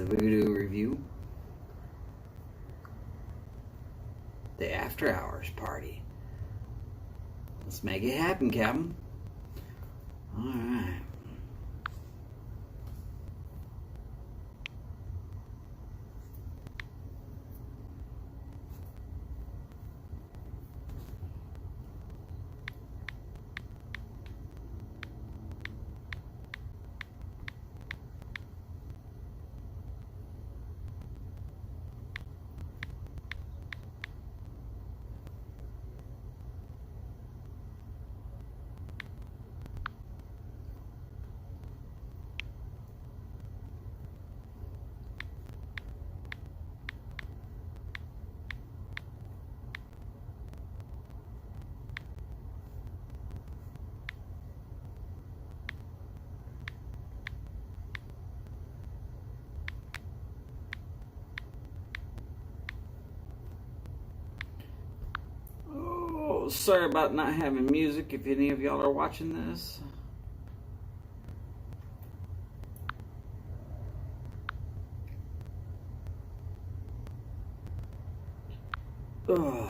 the Voodoo Review. The After Hours Party. Let's make it happen, Captain. Alright. Sorry about not having music if any of y'all are watching this. Ugh.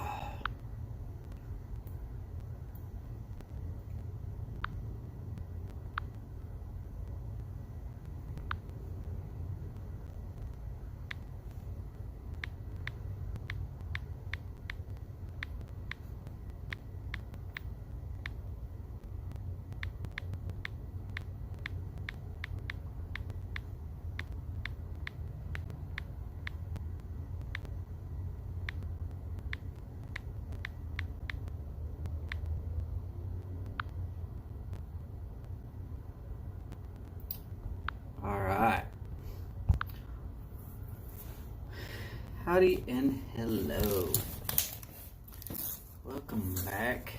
Alright. Howdy and hello. Welcome back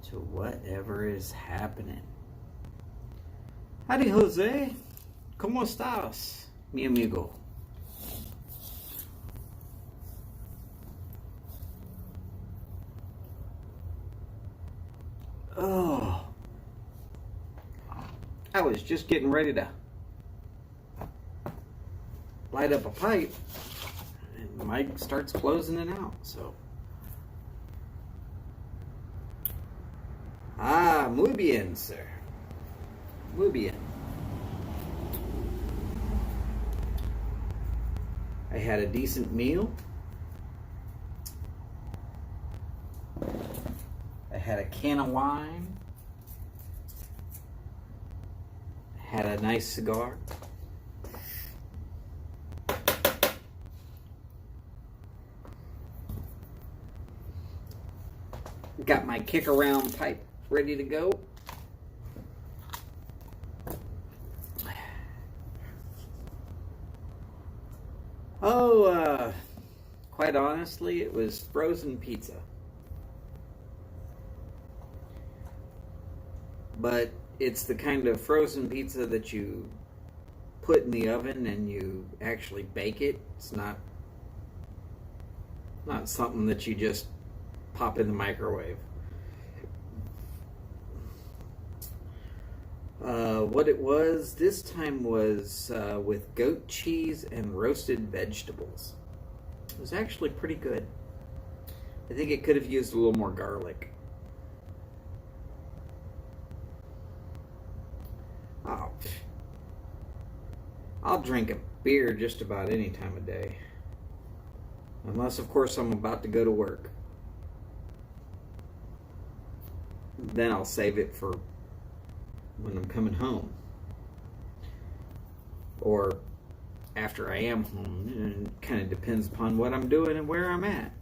to whatever is happening. Howdy, Jose. ¿Cómo estás, mi amigo? Oh. I was just getting ready to light up a pipe, and the mic starts closing it out, so. Muy bien, sir. Muy bien. I had a decent meal. I had a can of wine. Had a nice cigar. Got my kick around pipe ready to go. Quite honestly, it was frozen pizza. But it's the kind of frozen pizza that you put in the oven and you actually bake it. It's not something that you just pop in the microwave. What it was this time was with goat cheese and roasted vegetables. It was actually pretty good. I think it could have used a little more garlic. Oh, I'll drink a beer just about any time of day. Unless, of course, I'm about to go to work. Then I'll save it for when I'm coming home. Or after I am home. It kind of depends upon what I'm doing and where I'm at.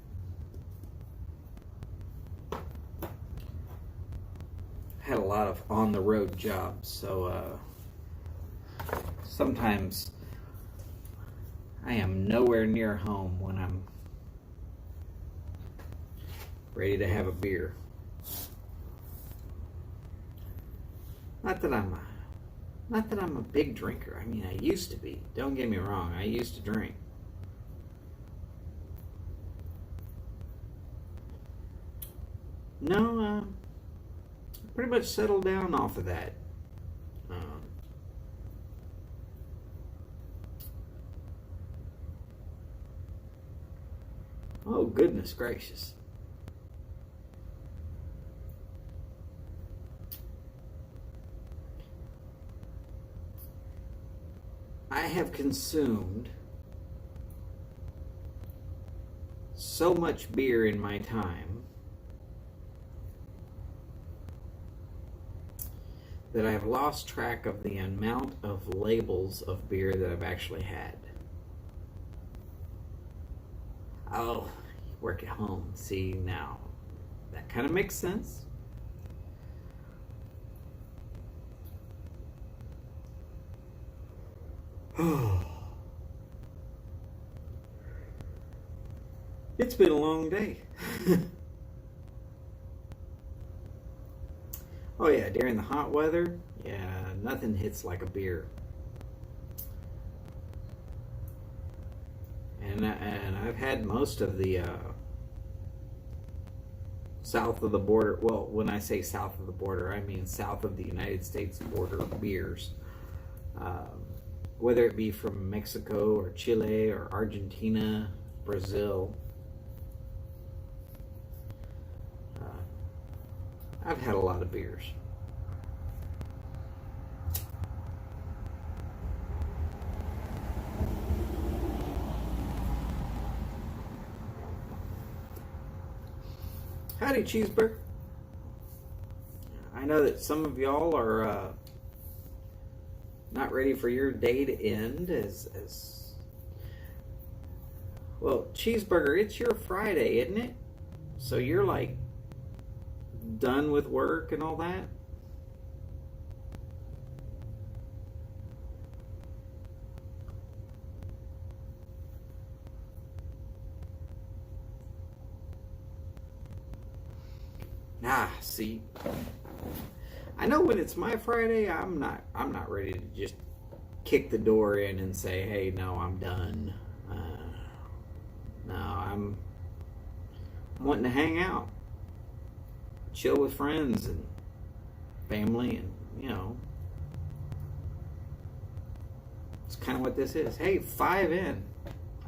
Had a lot of on-the-road jobs, so sometimes I am nowhere near home when I'm ready to have a beer. Not that I'm a big drinker. I mean, I used to be. Don't get me wrong. I used to drink. No, pretty much settled down off of that. Oh, goodness gracious. I have consumed so much beer in my time that I have lost track of the amount of labels of beer that I've actually had. Oh, you work at home. See, now, that kind of makes sense. It's been a long day. Oh yeah, during the hot weather, yeah, nothing hits like a beer. And I've had most of the south of the border. Well, when I say south of the border, I mean south of the United States border beers. Whether it be from Mexico or Chile or Argentina, Brazil. I've had a lot of beers. Howdy, Cheeseburger. I know that some of y'all are not ready for your day to end as well. Cheeseburger, it's your Friday, isn't it? So you're like done with work and all that? See, I know when it's my Friday, I'm not ready to just kick the door in and say, hey, no, I'm done. No, I'm wanting to hang out, chill with friends and family, and it's kind of what this is. Hey, 5 in,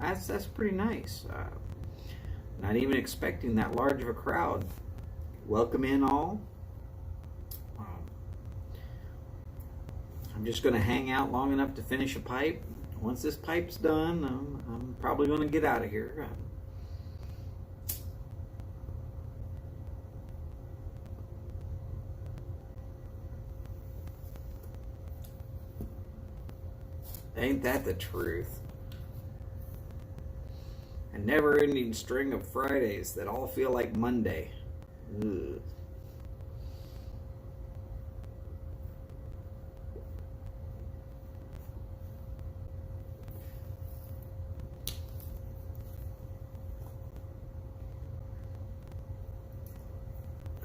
that's pretty nice. Not even expecting that large of a crowd. Welcome in all. I'm just going to hang out long enough to finish a pipe. Once this pipe's done, I'm probably going to get out of here. Ain't that the truth? A never-ending string of Fridays that all feel like Monday. Ugh.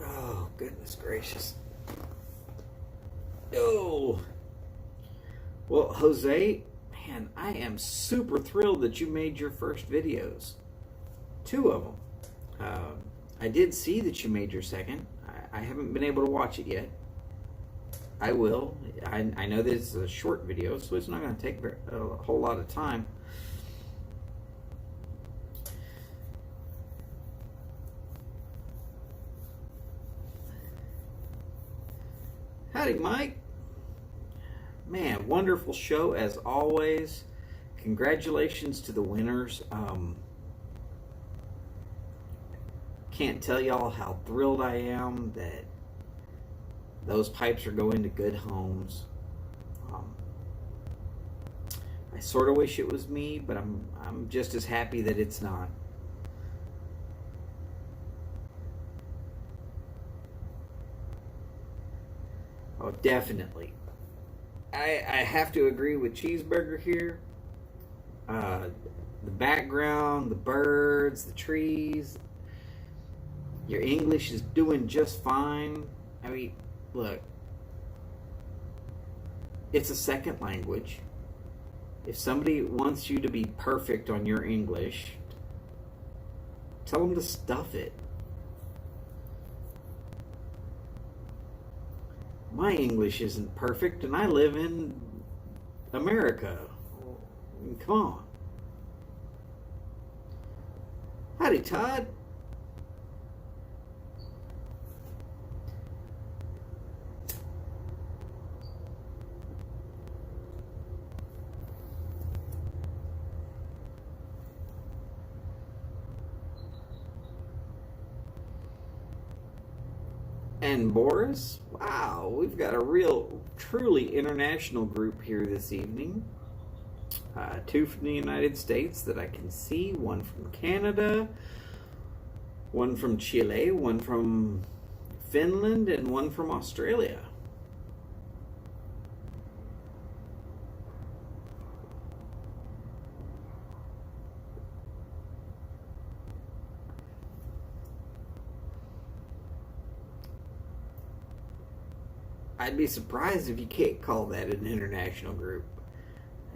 Oh, goodness gracious. Oh. Well, Jose, man, I am super thrilled that you made your first videos. 2 of them. I did see that you made your second. I haven't been able to watch it yet. I will. I know that it's a short video, so it's not going to take a whole lot of time. Howdy, Mike. Man, wonderful show as always. Congratulations to the winners. Can't tell y'all how thrilled I am that those pipes are going to good homes. I sort of wish it was me, but I'm just as happy that it's not. Oh, definitely. I have to agree with Cheeseburger here. The background, the birds, the trees. Your English is doing just fine. I mean, look, it's a second language. If somebody wants you to be perfect on your English, tell them to stuff it. My English isn't perfect, and I live in America. Come on. Howdy, Todd. And Boris. Wow, we've got a real, truly international group here this evening. Two from the United States that I can see, one from Canada, one from Chile, one from Finland, and one from Australia. I'd be surprised if you can't call that an international group.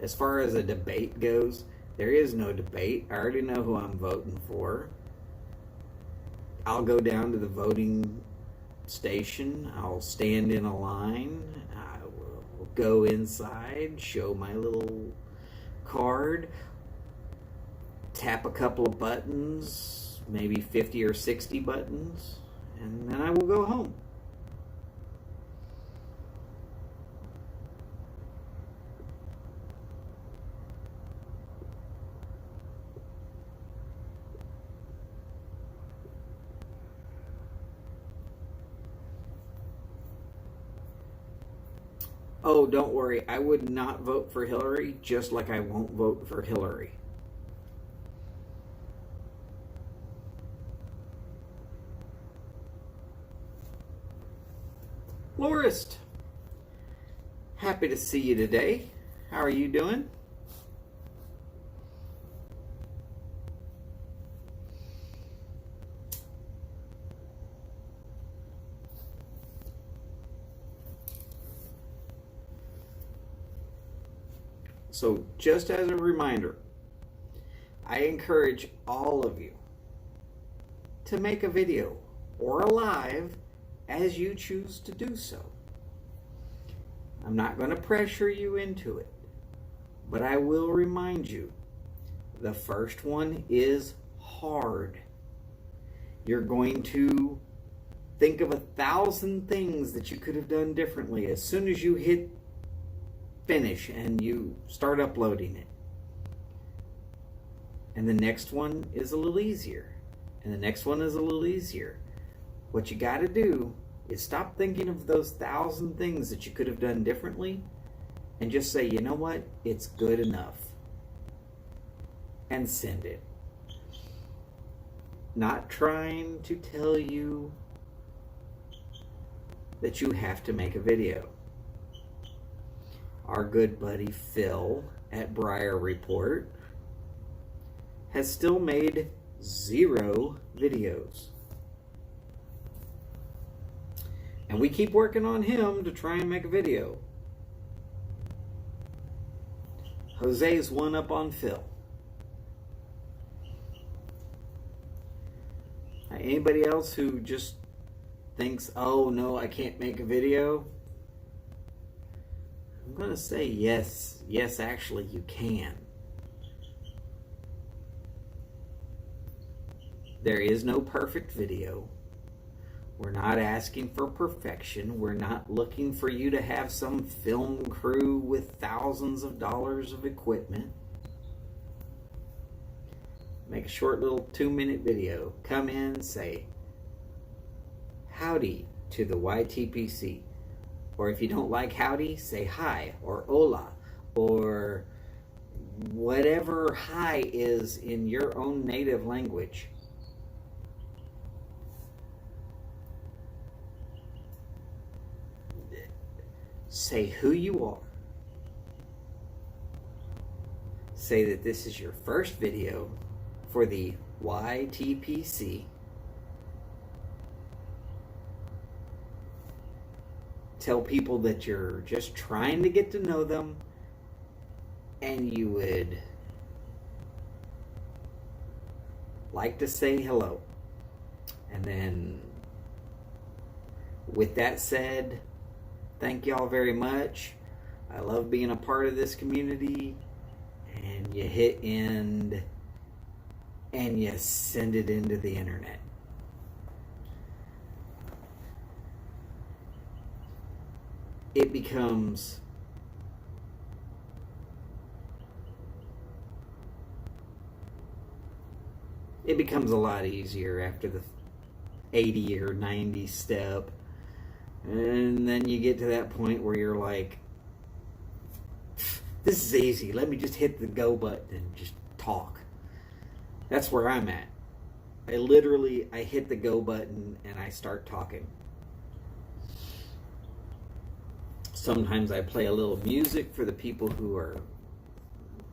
As far as a debate goes, there is no debate. I already know who I'm voting for. I'll go down to the voting station. I'll stand in a line. I will go inside, show my little card, tap a couple of buttons, maybe 50 or 60 buttons, and then I will go home. Oh, don't worry. I would not vote for Hillary, just like I won't vote for Hillary. Lorist, happy to see you today. How are you doing? So, just as a reminder, I encourage all of you to make a video or a live as you choose to do so. I'm not going to pressure you into it, but I will remind you, the first one is hard. You're going to think of 1,000 things that you could have done differently as soon as you hit finish and you start uploading it. And the next one is a little easier. And the next one is a little easier. What you got to do is stop thinking of those 1,000 things that you could have done differently and just say, you know what? It's good enough. And send it. Not trying to tell you that you have to make a video. Our good buddy Phil at Briar Report has still made 0 videos. And we keep working on him to try and make a video. Jose's one up on Phil. Anybody else who just thinks, oh no, I can't make a video? I'm going to say yes. Yes, actually, you can. There is no perfect video. We're not asking for perfection. We're not looking for you to have some film crew with thousands of dollars of equipment. Make a short little 2-minute video. Come in, say, howdy to the YTPC. Or if you don't like howdy, say hi or hola or whatever hi is in your own native language. Say who you are. Say that this is your first video for the YTPC. Tell people that you're just trying to get to know them and you would like to say hello. And then with that said, thank y'all very much. I love being a part of this community. And you hit end. and you send it into the internet. It becomes a lot easier after the 80 or 90 step. And then you get to that point where you're like, this is easy. Let me just hit the go button and just talk. That's where I'm at. I hit the go button and I start talking. Sometimes I play a little music for the people who are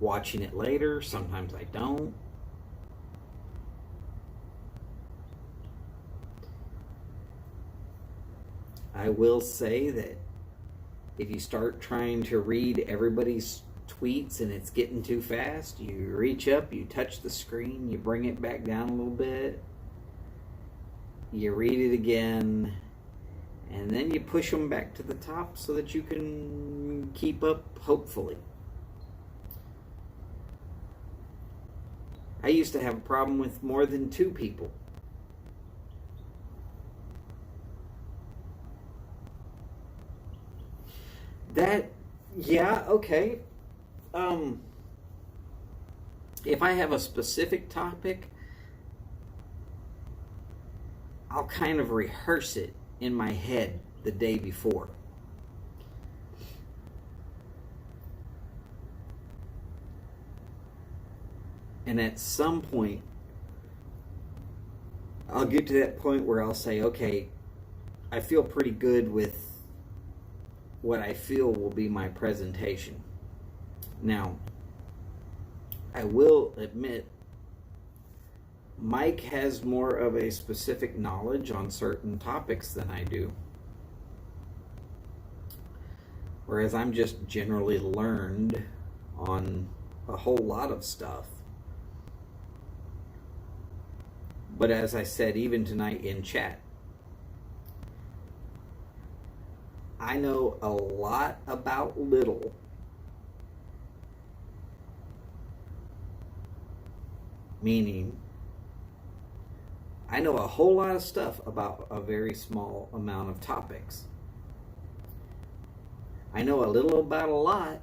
watching it later. Sometimes I don't. I will say that if you start trying to read everybody's tweets and it's getting too fast, you reach up, you touch the screen, you bring it back down a little bit, you read it again, and then you push them back to the top so that you can keep up, hopefully. I used to have a problem with more than 2 people. Okay. If I have a specific topic, I'll kind of rehearse it in my head the day before. And at some point, I'll get to that point where I'll say, okay, I feel pretty good with what I feel will be my presentation. Now, I will admit, Mike has more of a specific knowledge on certain topics than I do. Whereas I'm just generally learned on a whole lot of stuff. But as I said, even tonight in chat, I know a lot about little. Meaning, I know a whole lot of stuff about a very small amount of topics. I know a little about a lot,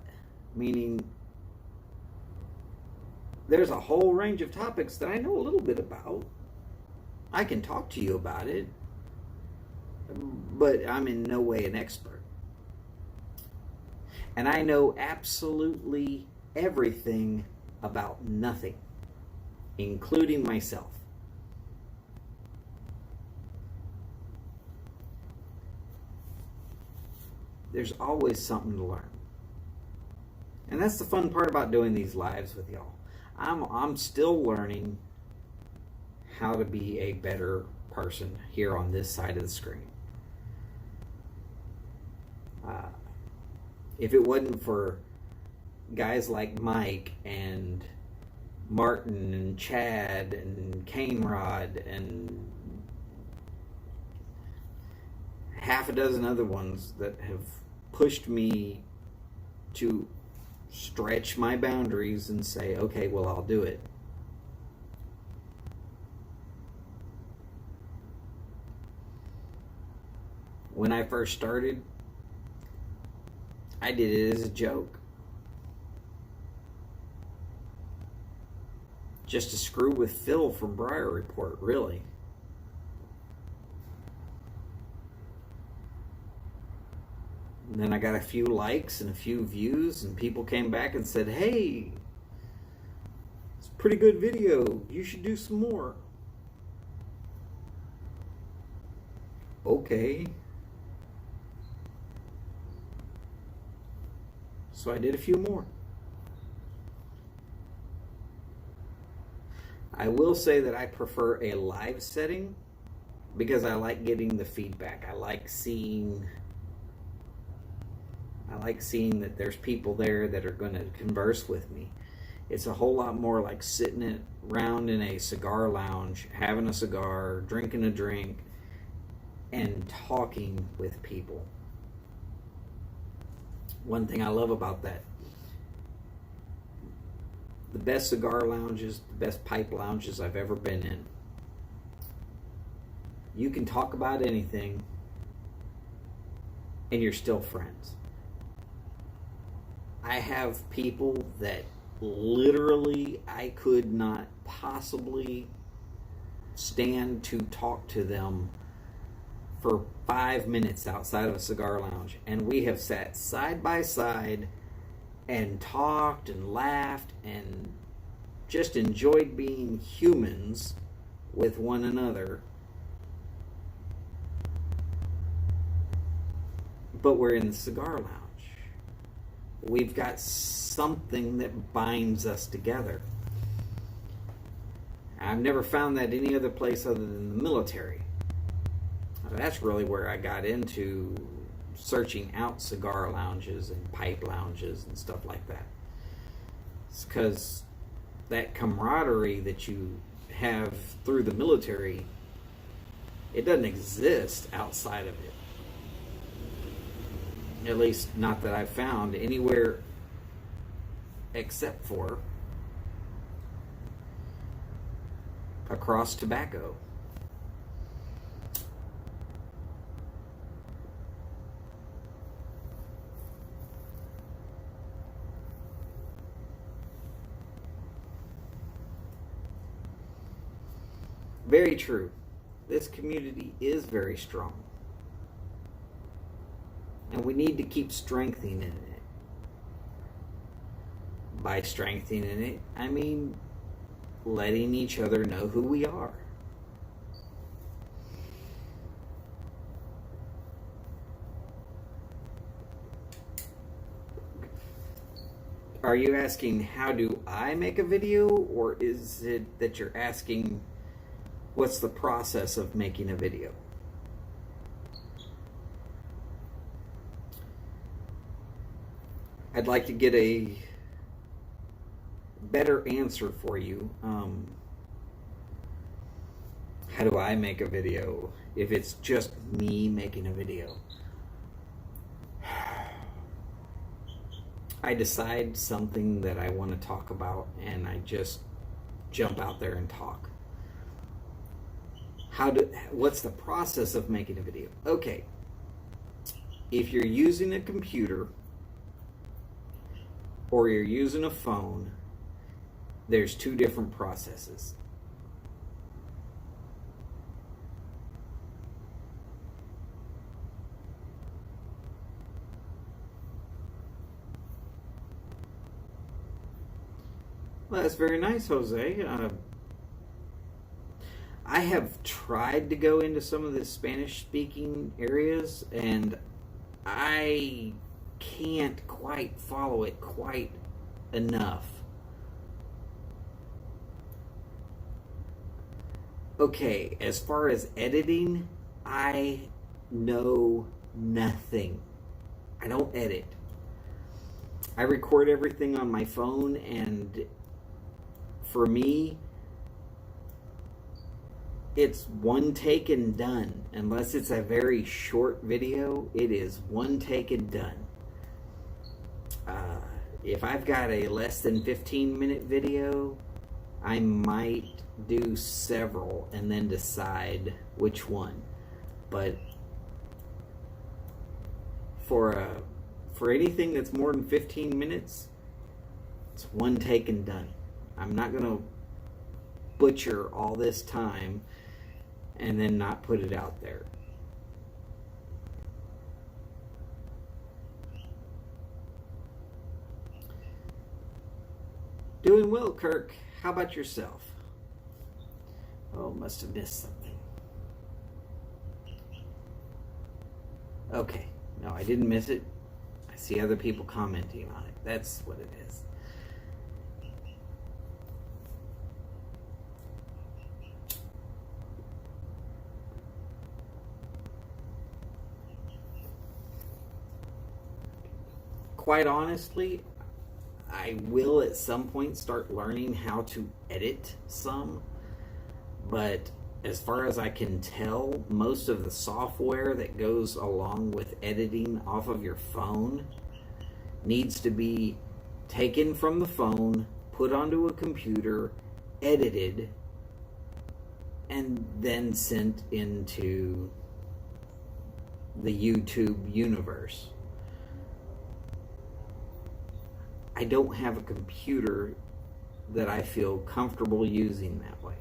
meaning there's a whole range of topics that I know a little bit about. I can talk to you about it, but I'm in no way an expert. And I know absolutely everything about nothing, including myself. There's always something to learn. And that's the fun part about doing these lives with y'all. I'm still learning how to be a better person here on this side of the screen. If it wasn't for guys like Mike and Martin and Chad and Cane Rod and half a dozen other ones that have pushed me to stretch my boundaries and say, okay, well, I'll do it. When I first started, I did it as a joke. Just to screw with Phil from Briar Report, really. And then I got a few likes and a few views, and people came back and said, hey, it's a pretty good video. You should do some more. Okay. So I did a few more. I will say that I prefer a live setting because I like getting the feedback. I like seeing that there's people there that are going to converse with me. It's a whole lot more like sitting around in a cigar lounge, having a cigar, drinking a drink, and talking with people. One thing I love about that, the best cigar lounges, the best pipe lounges I've ever been in. You can talk about anything and you're still friends. I have people that literally I could not possibly stand to talk to them for 5 minutes outside of a cigar lounge, and we have sat side by side and talked and laughed and just enjoyed being humans with one another. But we're in the cigar lounge. We've got something that binds us together. I've never found that any other place other than the military. That's really where I got into searching out cigar lounges and pipe lounges and stuff like that. It's because that camaraderie that you have through the military, it doesn't exist outside of it. At least not that I've found anywhere except for across tobacco. Very true. This community is very strong. And we need to keep strengthening it. By strengthening it, I mean letting each other know who we are. Are you asking how do I make a video, or is it that you're asking what's the process of making a video? I'd like to get a better answer for you. How do I make a video if it's just me making a video? I decide something that I want to talk about and I just jump out there and talk. What's the process of making a video? Okay, if you're using a computer or you're using a phone, there's two different processes. Well, that's very nice, Jose. I have tried to go into some of the Spanish-speaking areas, and I can't quite follow it quite enough. Okay, as far as editing, I know nothing. I don't edit. I record everything on my phone, and for me, it's one take and done. Unless it's a very short video, it is one take and done. If I've got a less than 15-minute video, I might do several and then decide which one. But for anything that's more than 15 minutes, it's one take and done. I'm not going to butcher all this time and then not put it out there. Doing well, Kirk. How about yourself? Oh, must have missed something. Okay. No, I didn't miss it. I see other people commenting on it. That's what it is. Quite honestly, I will at some point start learning how to edit some, but as far as I can tell, most of the software that goes along with editing off of your phone needs to be taken from the phone, put onto a computer, edited, and then sent into the YouTube universe. I don't have a computer that I feel comfortable using that way.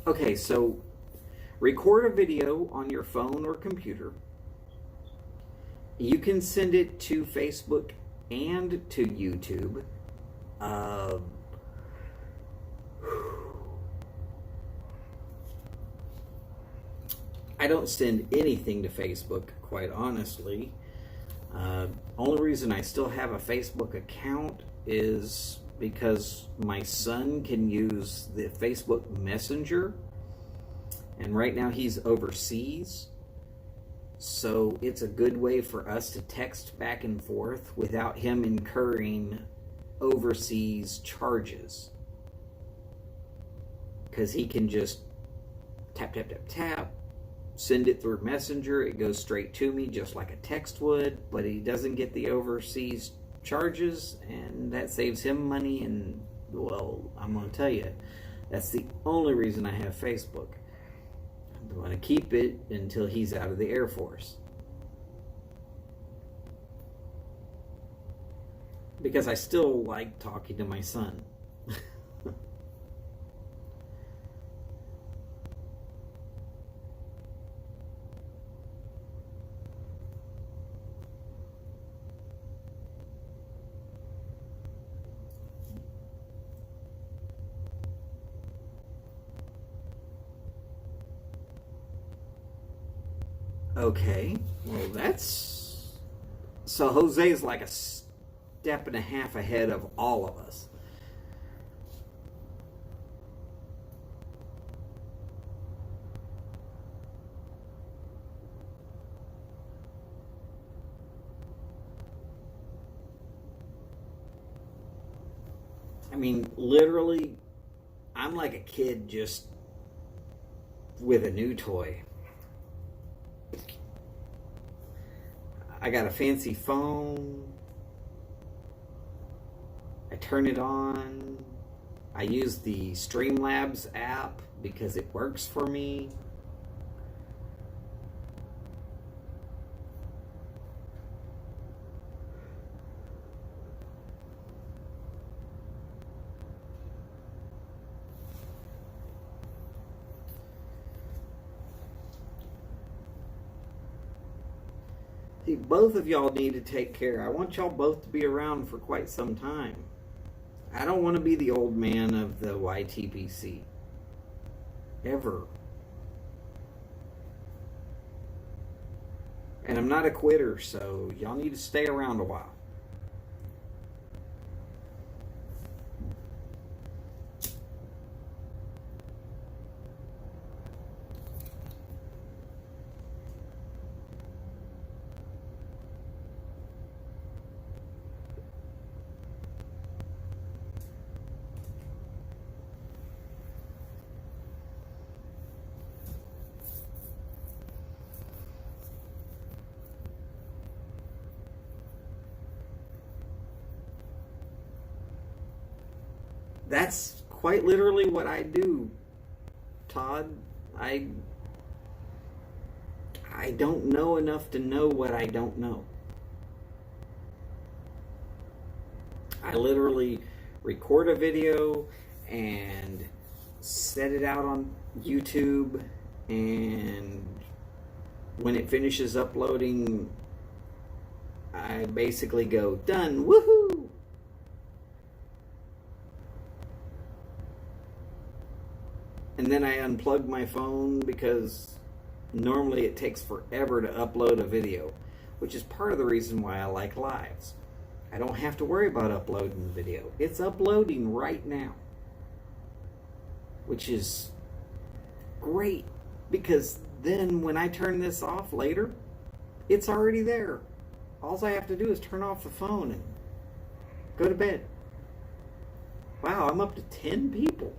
Okay, so record a video on your phone or computer. You can send it to Facebook and to YouTube. I don't send anything to Facebook, quite honestly. Only reason I still have a Facebook account is because my son can use the Facebook Messenger, and right now he's overseas, so it's a good way for us to text back and forth without him incurring overseas charges, because he can just tap, tap, tap, tap, send it through Messenger. It goes straight to me just like a text would, but he doesn't get the overseas charges, and that saves him money. And, well, I'm going to tell you, that's the only reason I have Facebook. I'm going to keep it until he's out of the Air Force, because I still like talking to my son. Okay, well, that's... So Jose's like a step and a half ahead of all of us. I mean, literally, I'm like a kid just with a new toy. I got a fancy phone. I turn it on. I use the Streamlabs app because it works for me. See, both of y'all need to take care. I want y'all both to be around for quite some time. I don't want to be the old man of the YTPC. Ever. And I'm not a quitter, so y'all need to stay around a while. That's quite literally what I do, Todd. I don't know enough to know what I don't know. I literally record a video and set it out on YouTube, and when it finishes uploading, I basically go, done, woohoo! And then I unplug my phone because normally it takes forever to upload a video, which is part of the reason why I like lives. I don't have to worry about uploading the video. It's uploading right now, which is great, because then when I turn this off later, it's already there. All I have to do is turn off the phone and go to bed. Wow, I'm up to 10 people.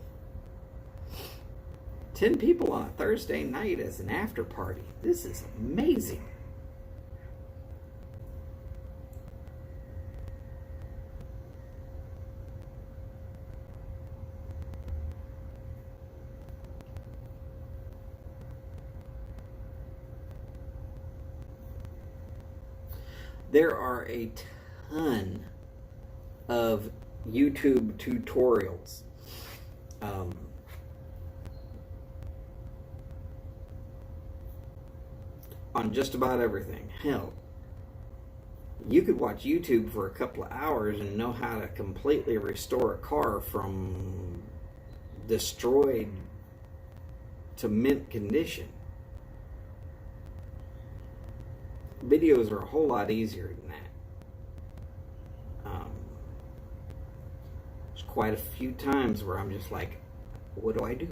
10 people on a Thursday night as an after party. This is amazing. There are a ton of YouTube tutorials on just about everything. Hell, you could watch YouTube for a couple of hours and know how to completely restore a car from destroyed to mint condition. Videos are a whole lot easier than that. There's quite a few times where I'm just like, what do I do?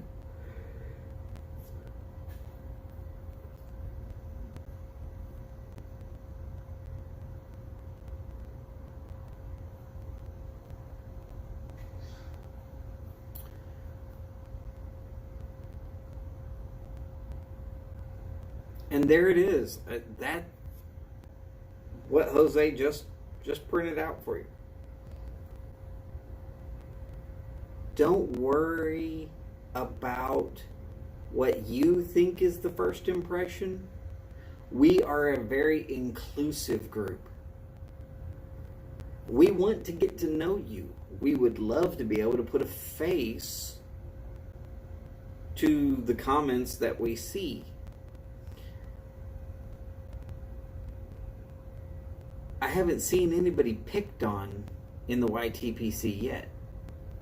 And there it is. That what Jose just printed out for you. Don't worry about what you think is the first impression. We are a very inclusive group. We want to get to know you. We would love to be able to put a face to the comments that we see. I haven't seen anybody picked on in the YTPC yet.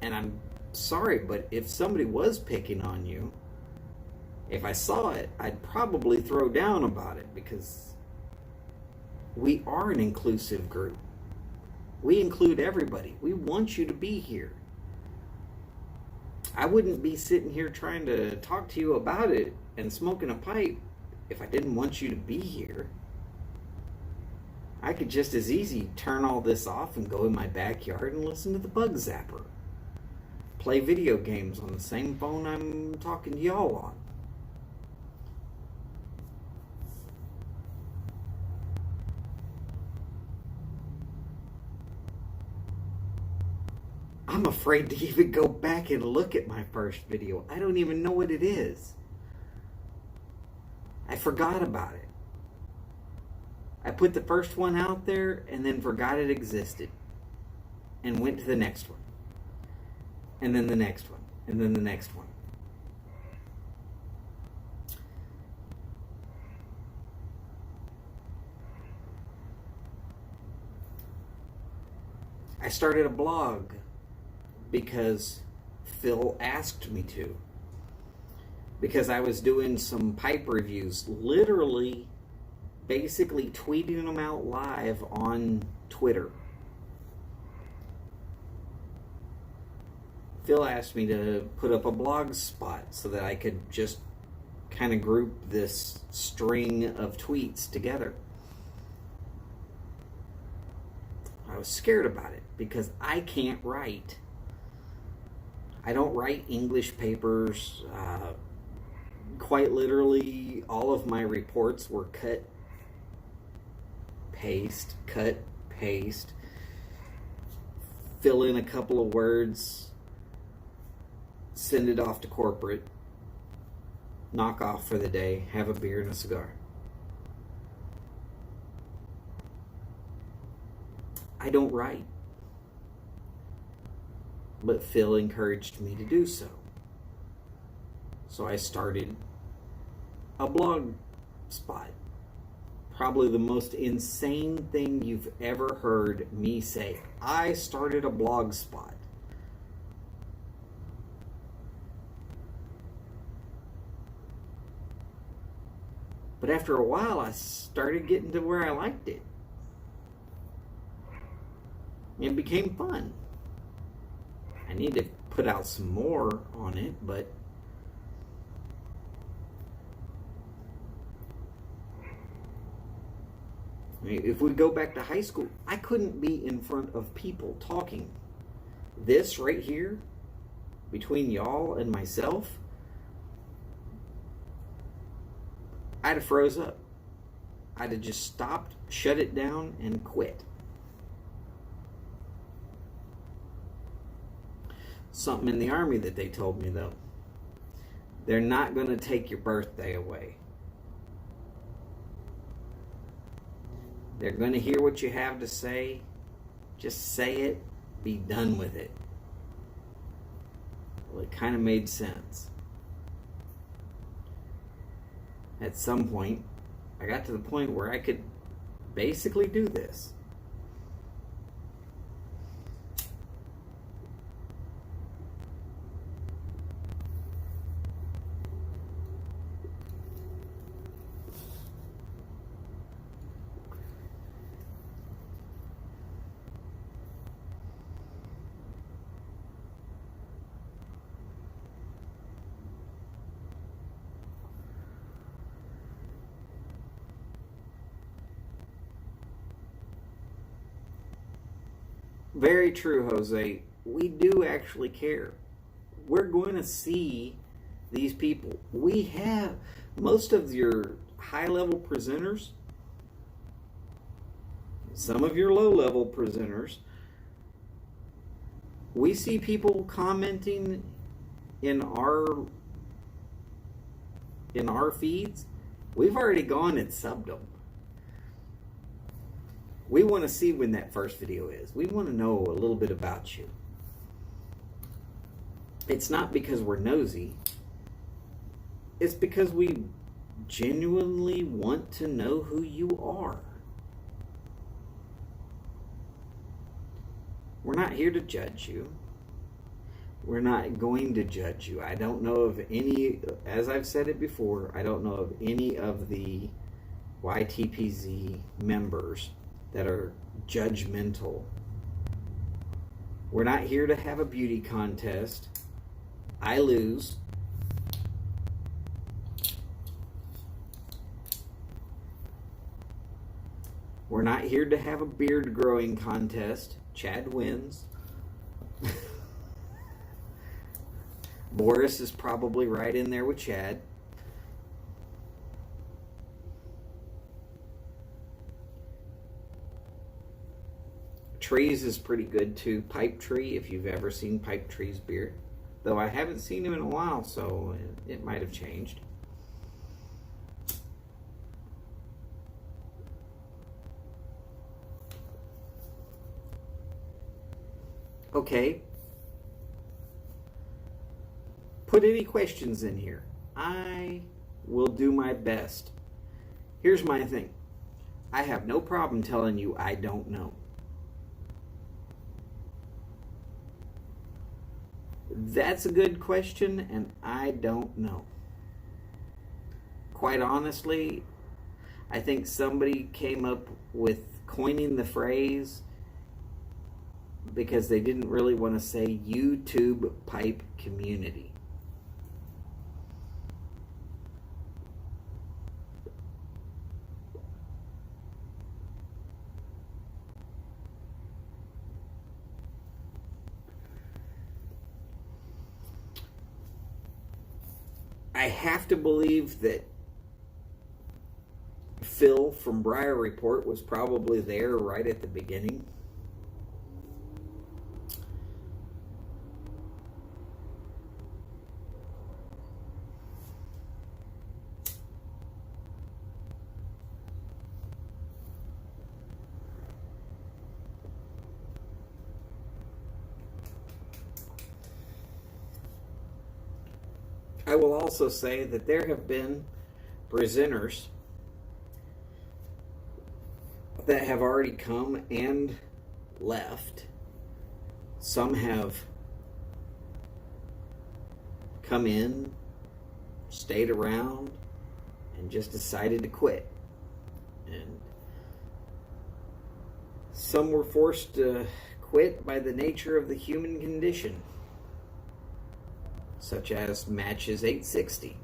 And I'm sorry, but if somebody was picking on you, if I saw it, I'd probably throw down about it, because we are an inclusive group. We include everybody. We want you to be here. I wouldn't be sitting here trying to talk to you about it and smoking a pipe if I didn't want you to be here. I could just as easy turn all this off and go in my backyard and listen to the Bug Zapper. Play video games on the same phone I'm talking to y'all on. I'm afraid to even go back and look at my first video. I don't even know what it is. I forgot about it. I put the first one out there and then forgot it existed. And went to the next one. And then the next one. And then the next one. I started a blog because Phil asked me to. Because I was doing some pipe reviews, literally, basically tweeting them out live on Twitter. Phil asked me to put up a blog spot so that I could just kind of group this string of tweets together. I was scared about it because I can't write. I don't write English papers. Quite literally, all of my reports were cut, paste, fill in a couple of words, send it off to corporate, knock off for the day, have a beer and a cigar. I don't write. But Phil encouraged me to do so. So I started a blog spot. Probably the most insane thing you've ever heard me say. I started a blog spot. But after a while, I started getting to where I liked it. It became fun. I need to put out some more on it, but if we go back to high school, I couldn't be in front of people talking. This right here, between y'all and myself, I'd have froze up. I'd have just stopped, shut it down, and quit. Something in the Army that they told me, though. They're not going to take your birthday away. They're going to hear what you have to say. Just say it. Be done with it. Well, it kind of made sense. At some point, I got to the point where I could basically do this. Very true, Jose. We do actually care. We're going to see these people. We have most of your high-level presenters, some of your low-level presenters. We see people commenting in our feeds. We've already gone and subbed them. We want to see when that first video is. We want to know a little bit about you. It's not because we're nosy. It's because we genuinely want to know who you are. We're not here to judge you. We're not going to judge you. I don't know of any, as I've said it before, I don't know of any of the YTPZ members that are judgmental. We're not here to have a beauty contest. I lose. We're not here to have a beard growing contest. Chad wins. Boris is probably right in there with Chad. Trees is pretty good too. Pipe Tree, if you've ever seen Pipe Tree's beard. Though I haven't seen him in a while, so it might have changed. Okay. Put any questions in here. I will do my best. Here's my thing. I have no problem telling you I don't know. That's a good question, and I don't know. Quite honestly, I think somebody came up with coining the phrase because they didn't really want to say YouTube pipe community. I have to believe that Phil from Briar Report was probably there right at the beginning. I will also say that there have been presenters that have already come and left. Some have come in, stayed around, and just decided to quit. And some were forced to quit by the nature of the human condition, such as Matches 860.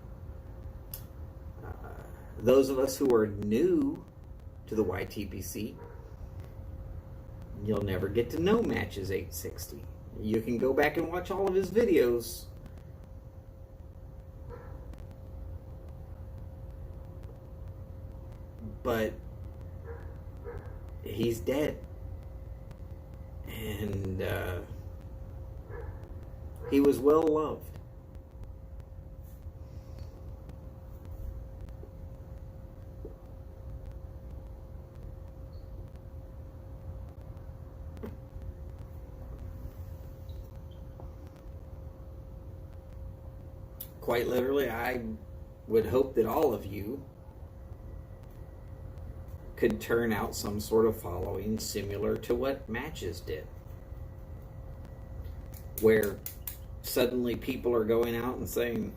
Those of us who are new to the YTPC, you'll never get to know Matches 860. You can go back and watch all of his videos. but he's dead. And he was well loved. Quite literally, I would hope that all of you could turn out some sort of following similar to what Matches did, where suddenly people are going out and saying,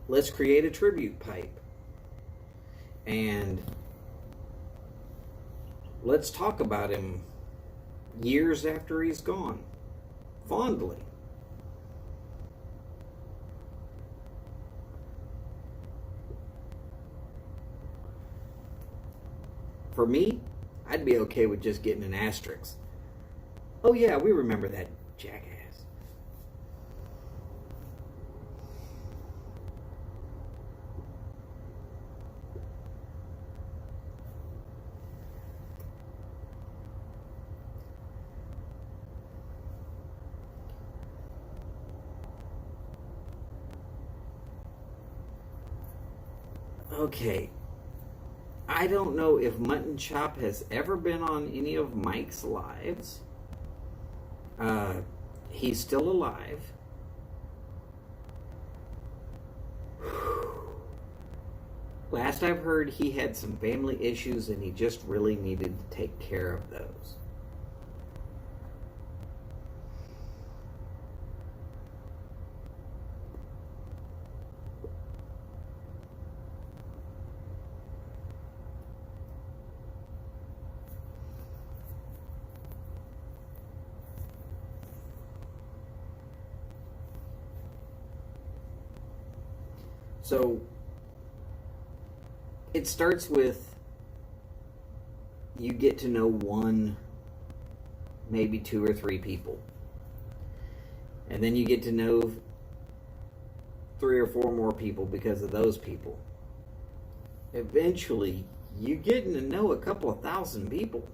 let's create a tribute pipe, and let's talk about him years after he's gone, fondly. For me, I'd be okay with just getting an asterisk. Oh yeah, we remember that jackass. Okay. I don't know if Mutton Chop has ever been on any of Mike's lives. He's still alive. Last I've heard, he had some family issues and he just really needed to take care of those. So it starts with you get to know one, maybe two or three people. And then you get to know 3 or 4 more people because of those people. Eventually, you're getting to know a couple of thousand people.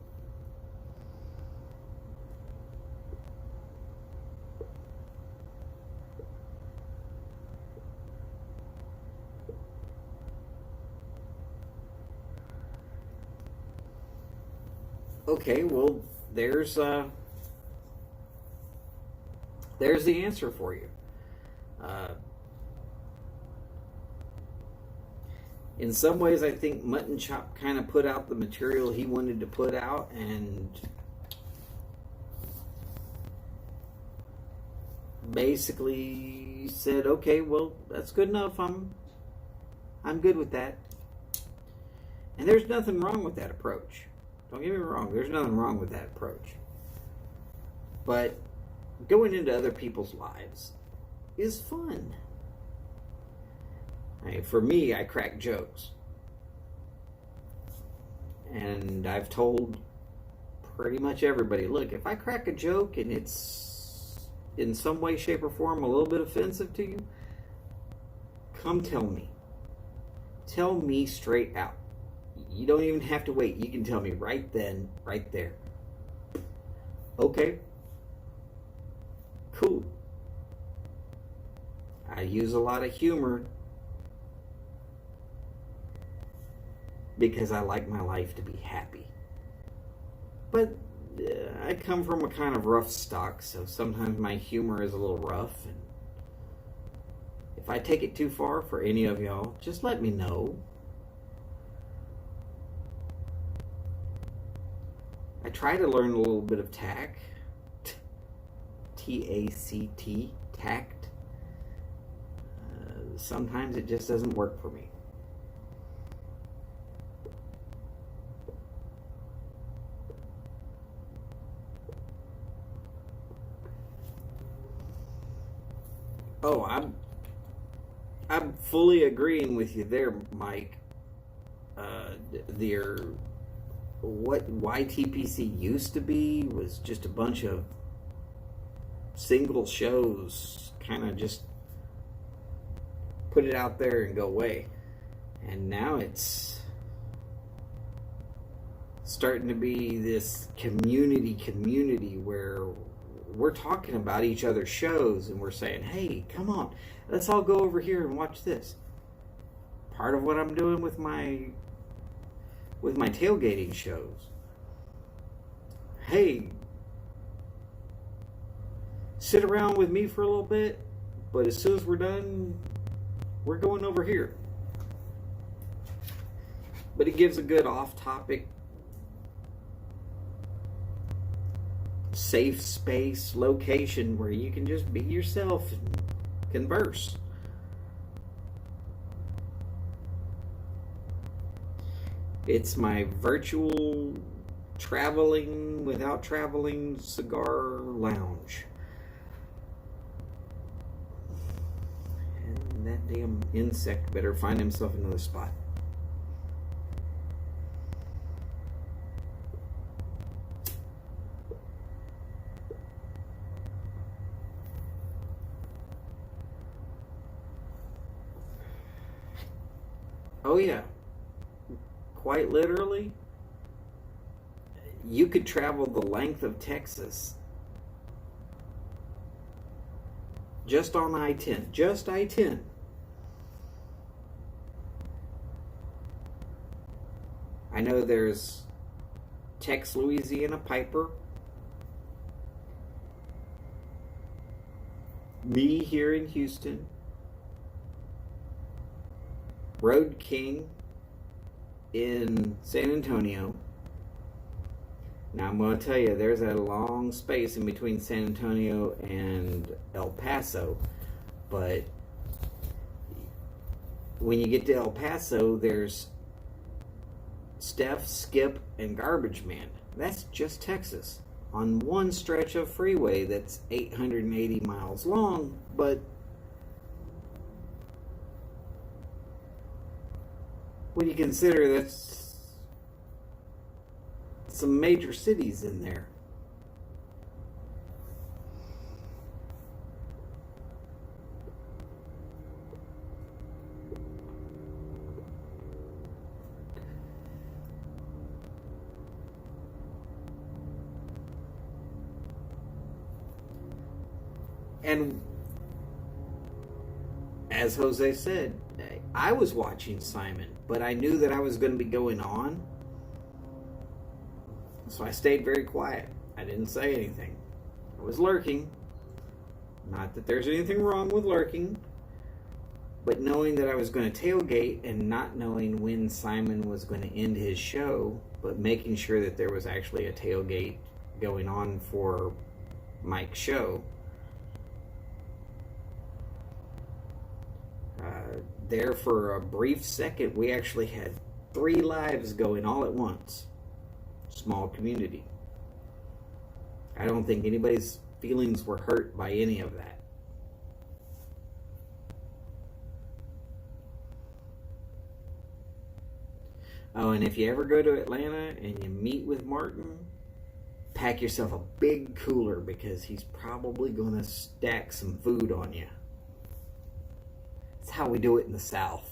Okay, well, there's the answer for you. In some ways, I think Mutton Chop kind of put out the material he wanted to put out, and basically said, "Okay, well, that's good enough. I'm good with that." And there's nothing wrong with that approach. Don't get me wrong, there's nothing wrong with that approach. But going into other people's lives is fun. For me, I crack jokes. And I've told pretty much everybody, look, if I crack a joke and it's in some way, shape, or form a little bit offensive to you, come tell me. Tell me straight out. You don't even have to wait. You can tell me right then, right there. Okay. Cool. I use a lot of humor because I like my life to be happy. But I come from a kind of rough stock, so sometimes my humor is a little rough. And if I take it too far for any of y'all, just let me know. I try to learn a little bit of tact. T-A-C-T, tact. Sometimes it just doesn't work for me. Oh, I'm fully agreeing with you there, Mike. What YTPC used to be was just a bunch of single shows, kind of just put it out there and go away. And now it's starting to be this community where we're talking about each other's shows and we're saying, hey, come on, let's all go over here and watch this. Part of what I'm doing with my tailgating shows. Hey, sit around with me for a little bit, but as soon as we're done, we're going over here. But it gives a good off-topic, safe space location where you can just be yourself and converse. It's my virtual traveling without traveling cigar lounge. And that damn insect better find himself another spot. Oh yeah. Quite literally, you could travel the length of Texas just on I-10. Just I-10. I know there's Tex Louisiana Piper, me here in Houston, Road King in San Antonio. Now I'm going to tell you, there's a long space in between San Antonio and El Paso, but when you get to El Paso, there's Steph, Skip, and Garbage Man. That's just Texas on one stretch of freeway that's 880 miles long, but when you consider that's some major cities in there. And as Jose said, I was watching Simon, but I knew that I was going to be going on. So I stayed very quiet. I didn't say anything. I was lurking. Not that there's anything wrong with lurking, but knowing that I was going to tailgate and not knowing when Simon was going to end his show, but making sure that there was actually a tailgate going on for Mike's show. There for a brief second, we actually had 3 lives going all at once. Small community. I don't think anybody's feelings were hurt by any of that. Oh, and if you ever go to Atlanta and you meet with Martin, pack yourself a big cooler because he's probably going to stack some food on you. That's how we do it in the South.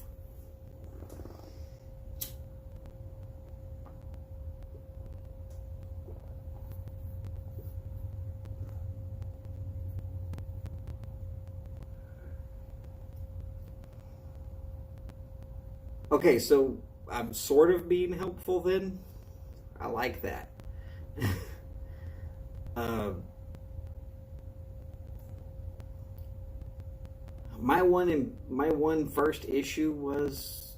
Okay, so I'm sort of being helpful then. I like that. My one first issue was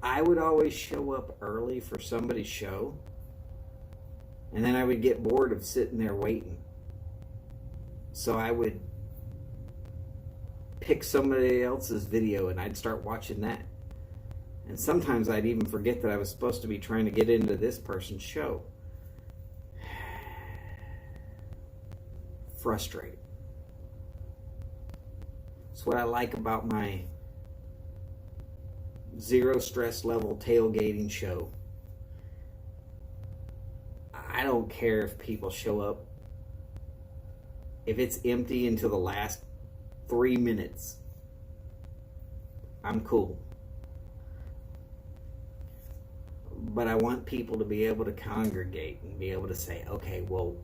I would always show up early for somebody's show, and then I would get bored of sitting there waiting. So I would pick somebody else's video and I'd start watching that. And sometimes I'd even forget that I was supposed to be trying to get into this person's show. Frustrating. That's what I like about my zero stress level tailgating show. I don't care if people show up. If it's empty until the last 3 minutes, I'm cool. but I want people to be able to congregate and be able to say, okay, well,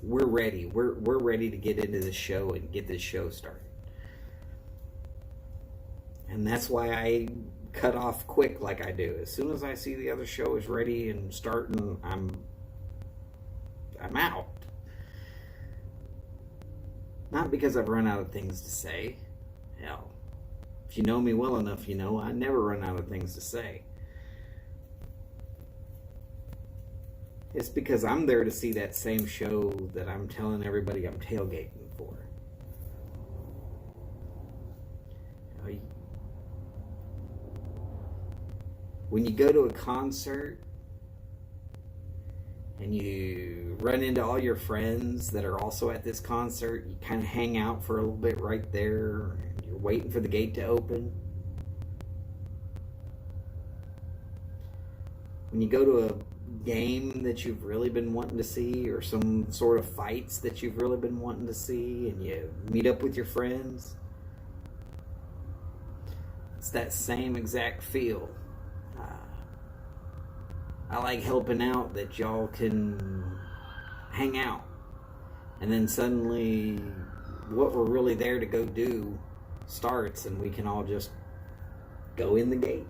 we're ready. We're ready to get into the show and get this show started. And that's why I cut off quick like I do. As soon as I see the other show is ready and starting, I'm out. Not because I've run out of things to say. Hell, if you know me well enough, you know I never run out of things to say. It's because I'm there to see that same show that I'm telling everybody I'm tailgating for. When you go to a concert and you run into all your friends that are also at this concert, you kind of hang out for a little bit right there, and you're waiting for the gate to open. When you go to a game that you've really been wanting to see, or some sort of fights that you've really been wanting to see, and you meet up with your friends, it's that same exact feel. I like helping out that y'all can hang out, and then suddenly what we're really there to go do starts, and we can all just go in the gate.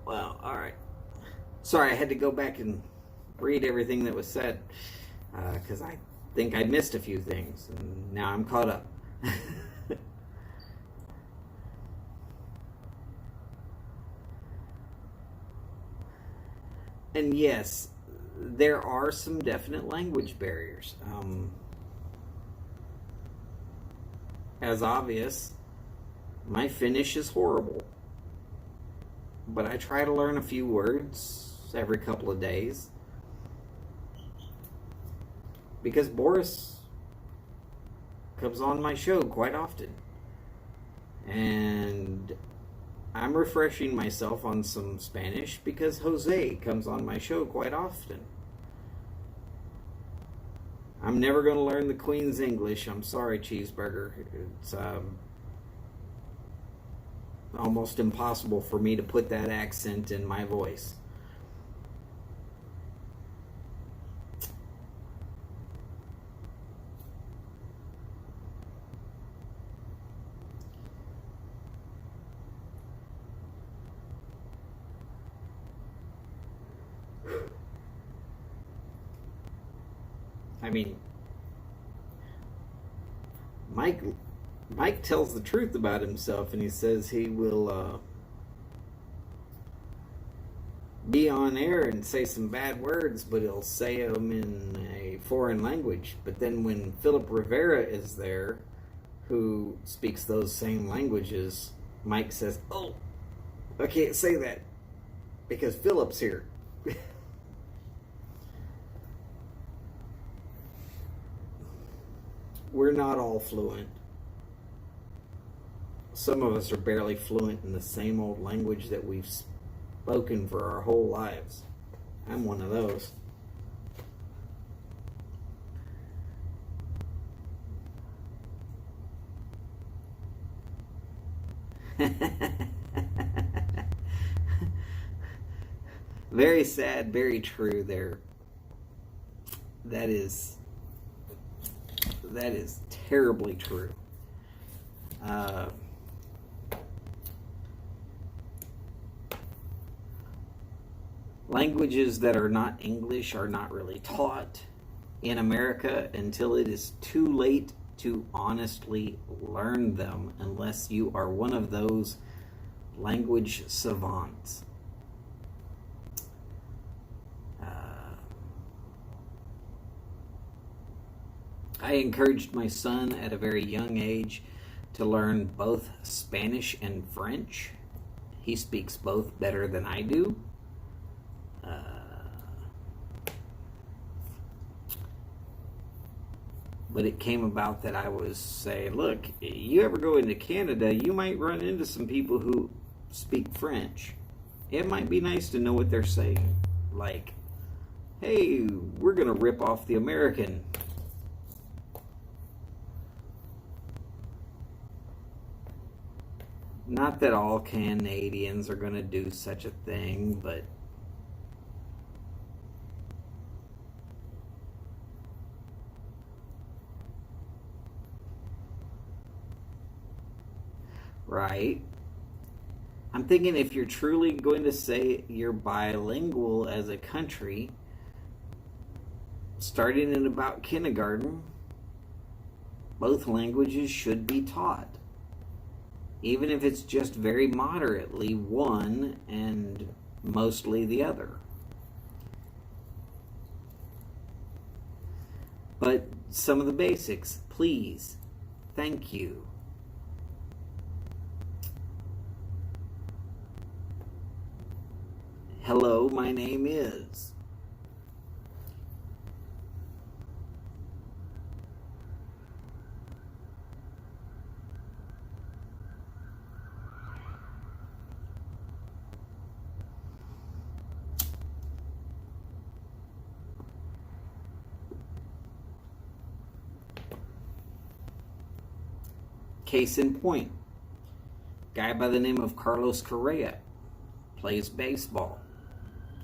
Well, alright. Sorry, I had to go back and read everything that was said, because I think I missed a few things, and now I'm caught up. And yes, there are some definite language barriers. As obvious, my Finnish is horrible. But I try to learn a few words every couple of days. Because Boris comes on my show quite often. And I'm refreshing myself on some Spanish because Jose comes on my show quite often. I'm never going to learn the Queen's English. I'm sorry, Cheeseburger. It's almost impossible for me to put that accent in my voice. I mean, Mike tells the truth about himself, and he says he will be on air and say some bad words, but he'll say them in a foreign language. But then when Philip Rivera is there, who speaks those same languages, Mike says, "Oh, I can't say that because Philip's here." We're not all fluent. Some of us are barely fluent in the same old language that we've spoken for our whole lives. I'm one of those. Very sad, very true there. That is terribly true. Languages that are not English are not really taught in America until it is too late to honestly learn them, unless you are one of those language savants. I encouraged my son at a very young age to learn both Spanish and French. He speaks both better than I do. But it came about that I was saying, look, you ever go into Canada, you might run into some people who speak French. It might be nice to know what they're saying. Like, hey, we're going to rip off the American. Not that all Canadians are going to do such a thing, but right? I'm thinking if you're truly going to say you're bilingual as a country, starting in about kindergarten, both languages should be taught. Even if it's just very moderately one and mostly the other. But some of the basics, please, thank you. Hello, my name is. Case in point, guy by the name of Carlos Correa plays baseball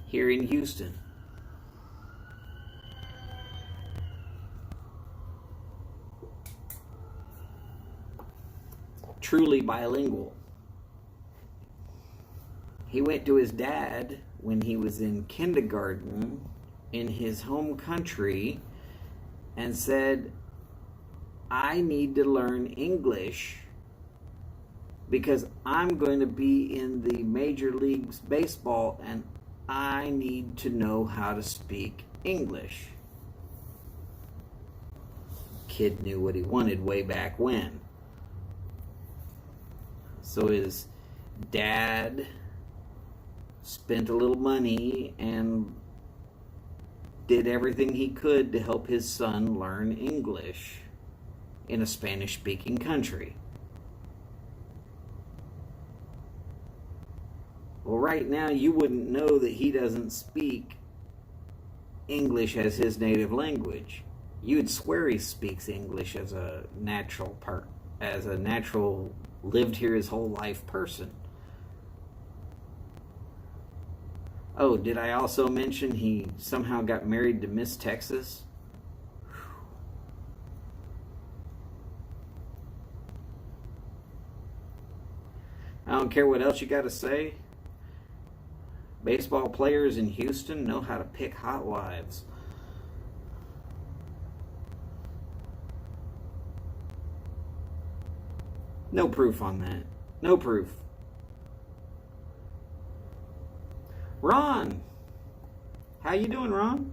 here in Houston. Truly bilingual. He went to his dad when he was in kindergarten in his home country and said, I need to learn English because I'm going to be in the Major Leagues Baseball and I need to know how to speak English. Kid knew what he wanted way back when. So his dad spent a little money and did everything he could to help his son learn English in a Spanish-speaking country. Well, right now you wouldn't know that he doesn't speak English as his native language. You'd swear he speaks English as a natural lived here his whole life person. Oh, did I also mention he somehow got married to Miss Texas? I don't care what else you got to say. Baseball players in Houston know how to pick hot wives. No proof on that. No proof. Ron! How you doing, Ron?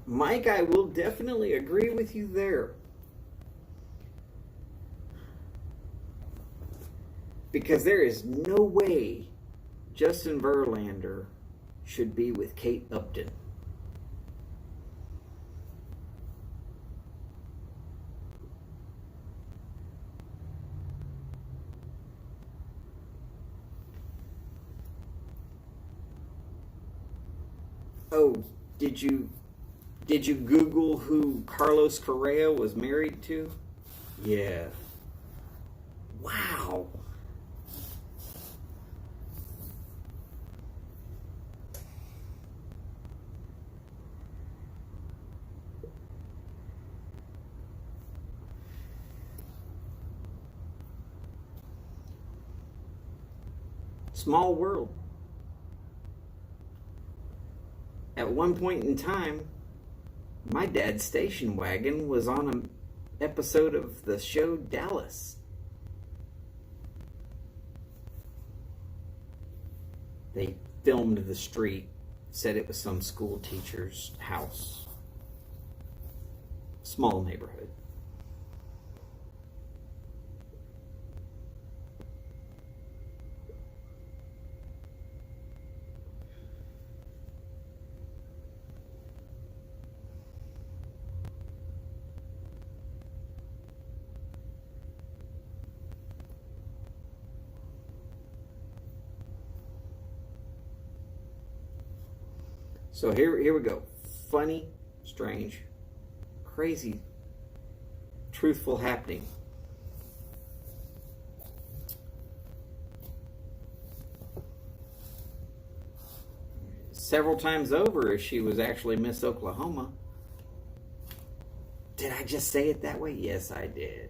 Mike, I will definitely agree with you there. Because there is no way Justin Verlander should be with Kate Upton. Oh, did you Google who Carlos Correa was married to? Yeah. Wow. Small world. At one point in time, My dad's station wagon was on an episode of the show Dallas. They filmed the street, said it was some school teacher's house. Small neighborhood. So here we go. Funny, strange, crazy, truthful happening. Several times over, she was actually Miss Oklahoma. Did I just say it that way? Yes, I did.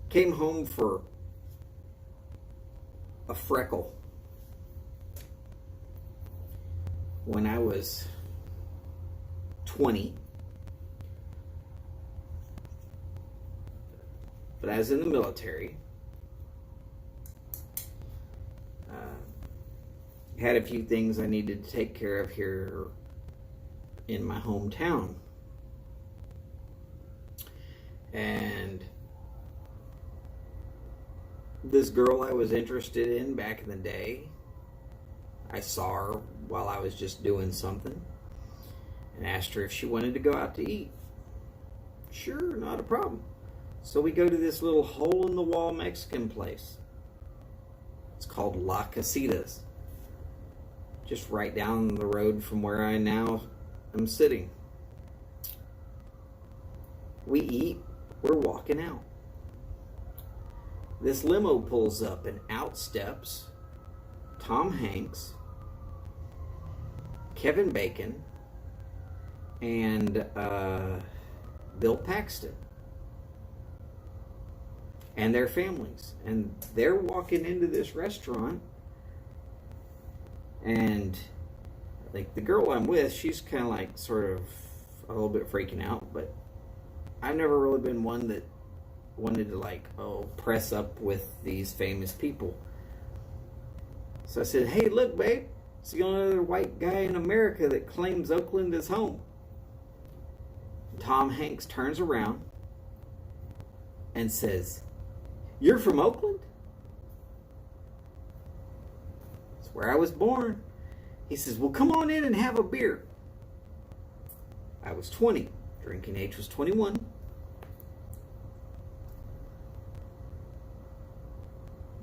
Came home for a freckle when I was 20. But I was in the military. Had a few things I needed to take care of here in my hometown. And this girl I was interested in back in the day, I saw her while I was just doing something and asked her if she wanted to go out to eat. Sure, not a problem. So we go to this little hole-in-the-wall Mexican place. It's called La Casitas. Just right down the road from where I now am sitting. We eat, we're walking out. This limo pulls up and out steps Tom Hanks, Kevin Bacon, and Bill Paxton. And their families. And they're walking into this restaurant. And like the girl I'm with, she's kind of like sort of a little bit freaking out. But I've never really been one that wanted to like, press up with these famous people. So I said, hey, look, babe. It's the only other white guy in America that claims Oakland as home. Tom Hanks turns around and says, you're from Oakland? It's where I was born. He says, well, come on in and have a beer. I was 20. Drinking age was 21.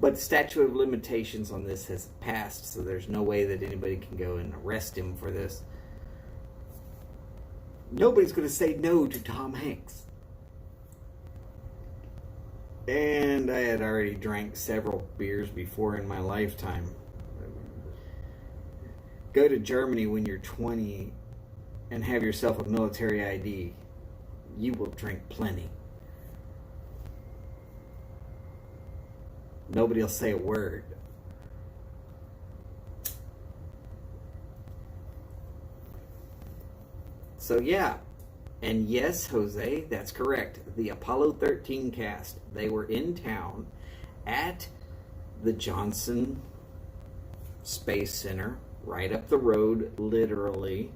But the statute of limitations on this has passed, so there's no way that anybody can go and arrest him for this. Nobody's going to say no to Tom Hanks. And I had already drank several beers before in my lifetime. Go to Germany when you're 20 and have yourself a military ID. You will drink plenty. Nobody will say a word. So yeah, and yes, Jose, that's correct. The Apollo 13 cast, they were in town at the Johnson Space Center, right up the road, literally.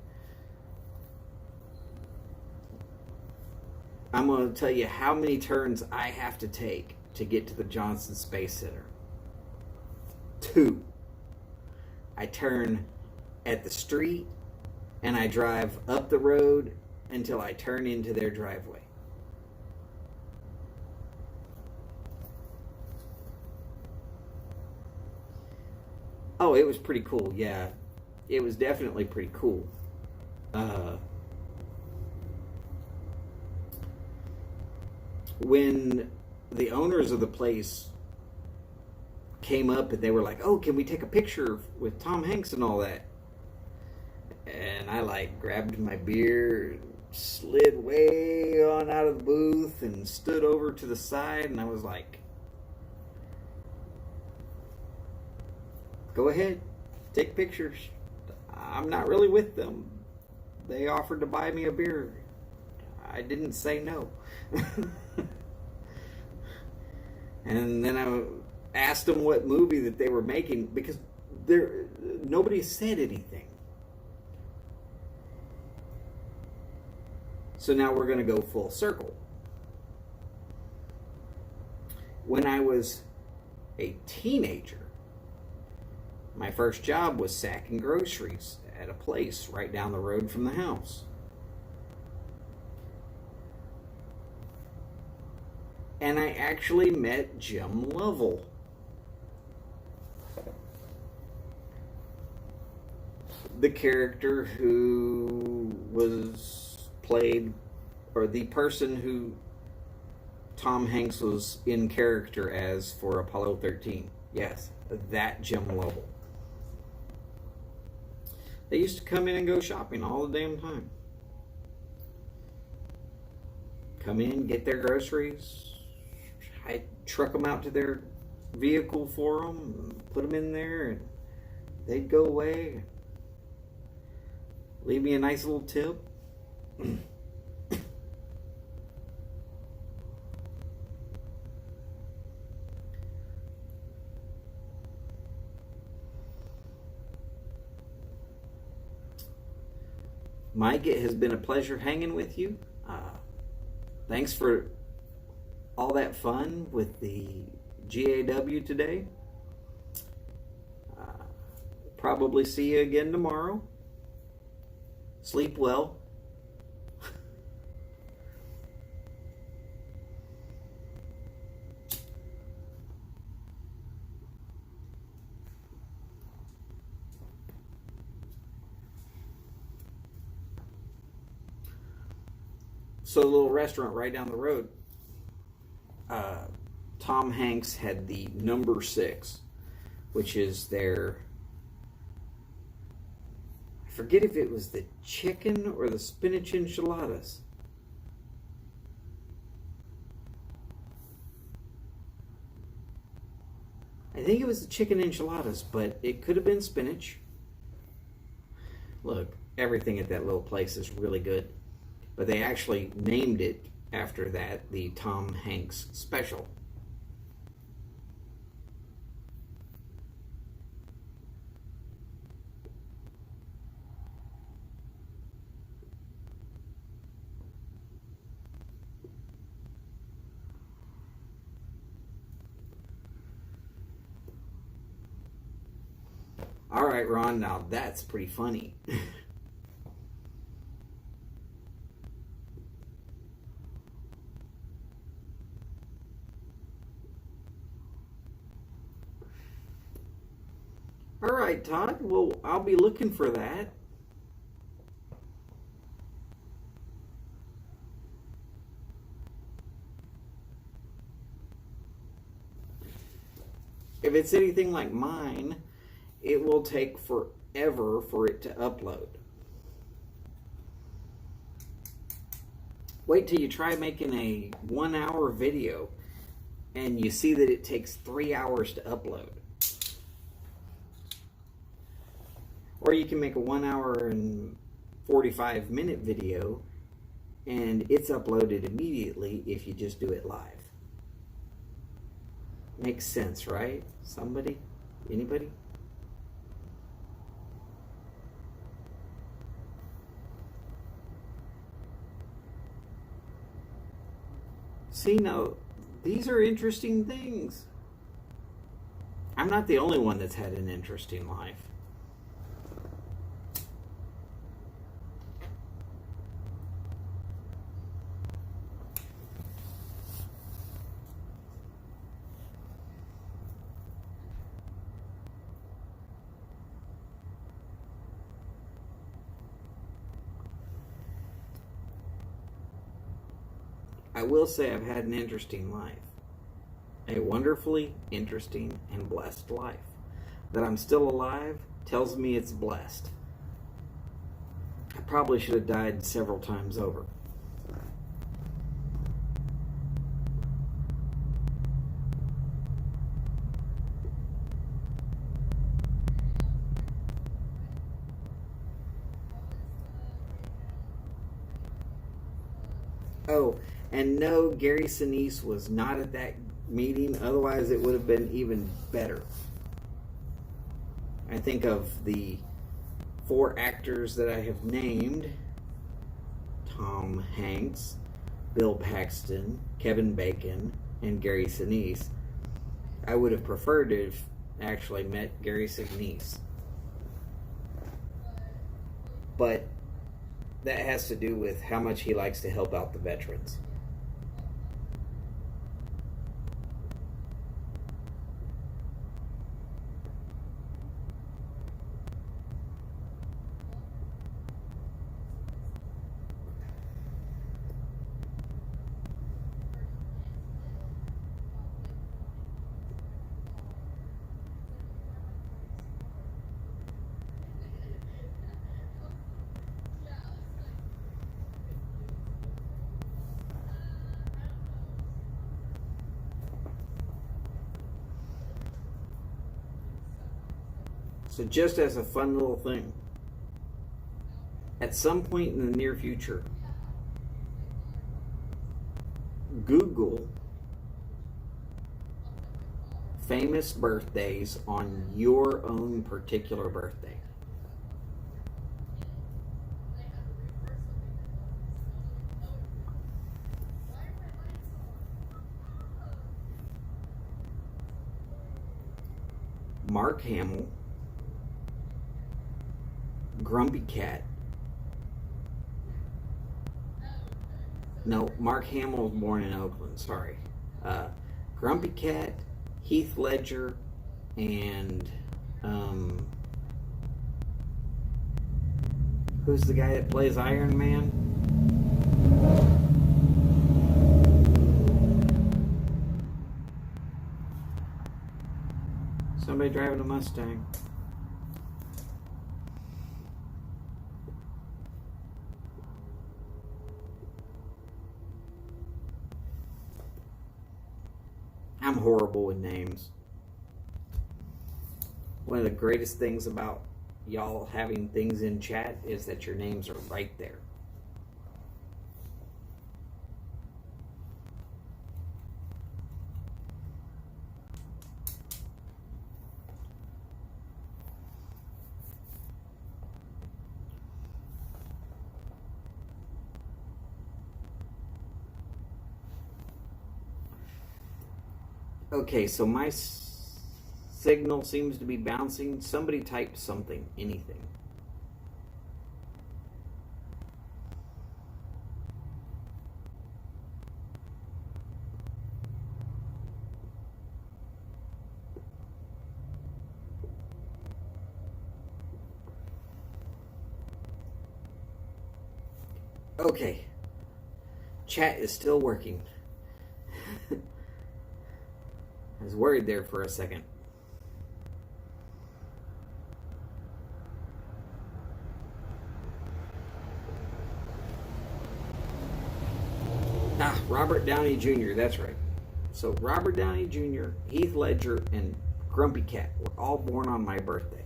I'm going to tell you how many turns I have to take to get to the Johnson Space Center. 2. I turn at the street and I drive up the road until I turn into their driveway. Oh, it was pretty cool, yeah. It was definitely pretty cool. When the owners of the place came up and they were like, oh, can we take a picture with Tom Hanks and all that? And I like grabbed my beer and slid way on out of the booth and stood over to the side, and I was like, go ahead, take pictures. I'm not really with them. They offered to buy me a beer. I didn't say no. And then I asked them what movie that they were making, because nobody said anything. So now we're going to go full circle. When I was a teenager, my first job was sacking groceries at a place right down the road from the house. And I actually met Jim Lovell. The character who was played, or the person who Tom Hanks was in character as for Apollo 13. Yes, that Jim Lovell. They used to come in and go shopping all the damn time. Come in, get their groceries. I truck them out to their vehicle for them, put them in there, and they'd go away. Leave me a nice little tip. Mike, it has been a pleasure hanging with you. Thanks for all that fun with the GAW today. Probably see you again tomorrow. Sleep well. So the little restaurant right down the road, Tom Hanks had the number 6, which is their, I forget if it was the chicken or the spinach enchiladas. I think it was the chicken enchiladas, but it could have been spinach. Look, everything at that little place is really good. But they actually named it after that, the Tom Hanks special. All right, Ron, now that's pretty funny. All right, Todd. Well, I'll be looking for that. If it's anything like mine, it will take forever for it to upload. Wait till you try making a 1-hour video and you see that it takes 3 hours to upload. Or you can make a 1 hour and 45-minute video and it's uploaded immediately if you just do it live. Makes sense, right? Somebody? Anybody? See, now, these are interesting things. I'm not the only one that's had an interesting life. I will say I've had an interesting life. A wonderfully interesting and blessed life. That I'm still alive tells me it's blessed. I probably should have died several times over. Oh, and no, Gary Sinise was not at that meeting. Otherwise, it would have been even better. I think of the 4 actors that I have named: Tom Hanks, Bill Paxton, Kevin Bacon, and Gary Sinise. I would have preferred to have actually met Gary Sinise. But that has to do with how much he likes to help out the veterans. So just as a fun little thing, at some point in the near future, Google famous birthdays on your own particular birthday. Mark Hamill, Grumpy Cat. No, Mark Hamill was born in Oakland, sorry. Grumpy Cat, Heath Ledger, and who's the guy that plays Iron Man? Somebody driving a Mustang. I'm horrible with names. One of the greatest things about y'all having things in chat is that your names are right there. Okay, so my signal seems to be bouncing. Somebody type something, anything. Okay. Chat is still working. I was worried there for a second. Robert Downey Jr., that's right. So Robert Downey Jr., Heath Ledger, and Grumpy Cat were all born on my birthday.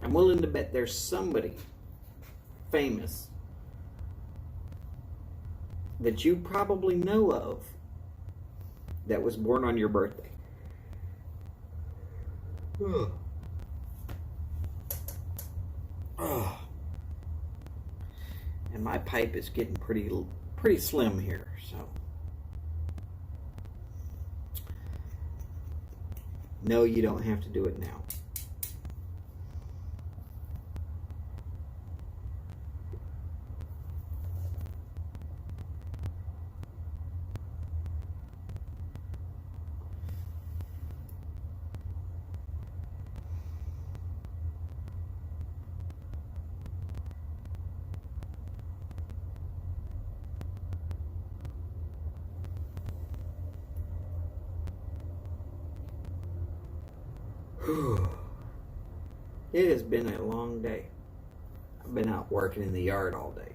I'm willing to bet there's somebody famous that you probably know of that was born on your birthday. Ugh. Ugh. And my pipe is getting pretty slim here, so. No, you don't have to do it now. It has been a long day. I've been out working in the yard all day.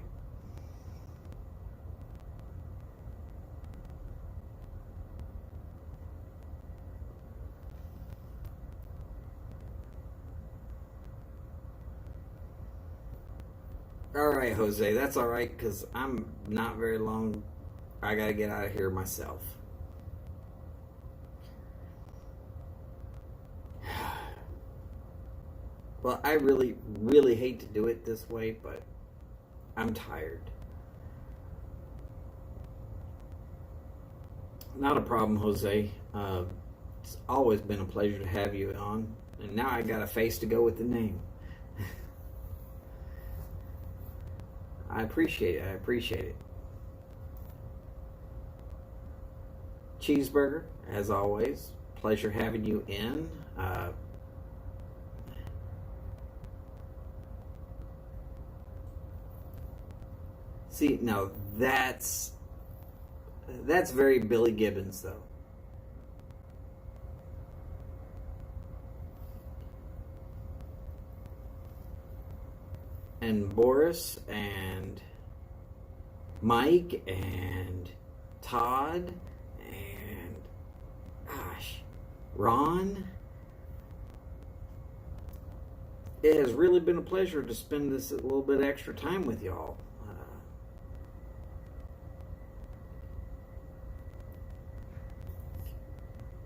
All right, Jose, that's all right because I'm not very long. I got to get out of here myself. Well, I really, really hate to do it this way, but I'm tired. Not a problem, Jose. It's always been a pleasure to have you on, and now I got a face to go with the name. I appreciate it. I appreciate it. Cheeseburger, as always, pleasure having you in. See, now that's very Billy Gibbons, though. And Boris and Mike and Todd and gosh, Ron. It has really been a pleasure to spend this a little bit extra time with y'all.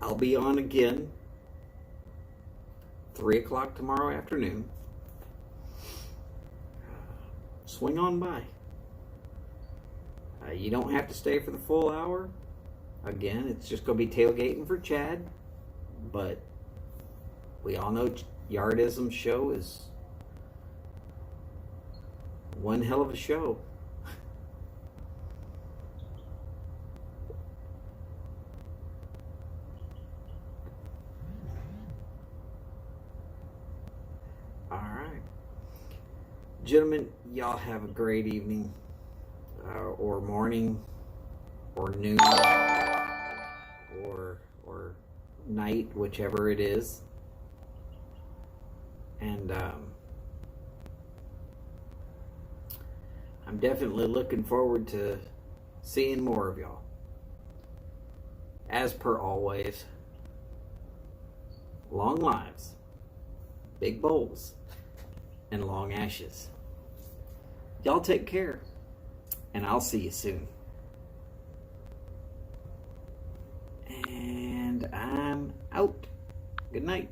I'll be on again 3 o'clock tomorrow afternoon. Swing on by. You don't have to stay for the full hour. Again, it's just going to be tailgating for Chad. But we all know Yardism show is one hell of a show. All right. Gentlemen, y'all have a great evening, or morning, or noon, or night, whichever it is. And I'm definitely looking forward to seeing more of y'all. As per always, long lives, big bowls, and long ashes. Y'all take care, and I'll see you soon. And I'm out. Good night.